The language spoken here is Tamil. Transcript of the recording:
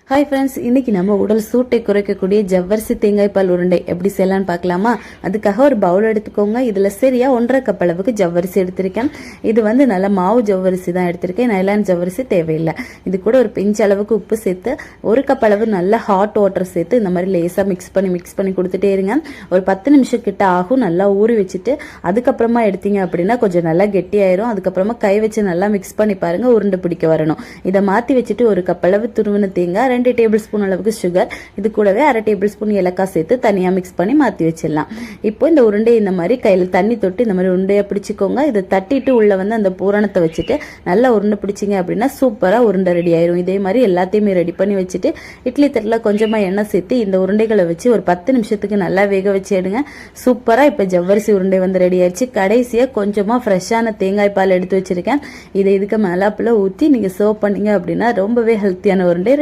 ஹாய் ஃப்ரெண்ட்ஸ், இன்னைக்கு நம்ம உடல் சூட்டை குறைக்கக்கூடிய ஜவ்வரிசி தேங்காய் பால் உருண்டை எப்படி செய்யலான்னு பார்க்கலாமா? அதுக்காக ஒரு பவுல் எடுத்துக்கோங்க. இதில் சரியா 1.5 கப் அளவுக்கு ஜவ்வரிசி எடுத்திருக்கேன். இது நல்ல மாவு ஜவ்வரிசி தான் எடுத்திருக்கேன். நைலான் ஜவ்வரிசி தேவையில்லை. இது கூட ஒரு பிஞ்ச் அளவுக்கு உப்பு சேர்த்து 1 கப் அளவு நல்ல ஹாட் வாட்டர் சேர்த்து இந்த மாதிரி லேசாக மிக்ஸ் பண்ணி கொடுத்துட்டே இருங்க. ஒரு 10 நிமிஷம் கிட்ட ஆகும். நல்லா ஊறி வச்சுட்டு அதுக்கப்புறமா எடுத்தீங்க அப்படின்னா கொஞ்சம் நல்லா கெட்டியாயிரும். அதுக்கப்புறமா கை வச்சு நல்லா மிக்ஸ் பண்ணி பாருங்க, உருண்டை பிடிக்க வரணும். இதை மாற்றி வச்சுட்டு 1 கப் அளவு துருவின தேங்காய், 2 டேபிள் ஸ்பூன் அளவுக்கு சுகர், இது கூடவே 1/2 டேபிள் ஸ்பூன் ஏலக்காய் சேர்த்து தனியாக மிக்ஸ் பண்ணி மாற்றி வச்சிடலாம். இப்போ இந்த உருண்டை இந்த மாதிரி கையில் தண்ணி தொட்டு இந்த மாதிரி உருண்டையாக பிடிச்சிக்கோங்க. இதை தட்டிட்டு உள்ள அந்த பூரணத்தை வச்சுட்டு நல்லா உருண்டை பிடிச்சிங்க அப்படின்னா சூப்பராக உருண்டை ரெடி ஆயிரும். இதே மாதிரி எல்லாத்தையுமே ரெடி பண்ணி வச்சுட்டு இட்லி தட்டில் கொஞ்சமாக எண்ணெய் சேர்த்து இந்த உருண்டைகளை வச்சு ஒரு 10 நிமிஷத்துக்கு நல்லா வேக வச்சு எடுங்க. சூப்பராக இப்போ ஜவ்வரிசி உருண்டை ரெடி ஆயிடுச்சு. கடைசியாக கொஞ்சமாக ஃப்ரெஷ்ஷான தேங்காய் பால் எடுத்து வச்சிருக்கேன். இதை இதுக்கு மேலாப்பில் ஊற்றி நீங்கள் சர்வ் பண்ணீங்க அப்படின்னா ரொம்பவே ஹெல்த்தியான உருண்டை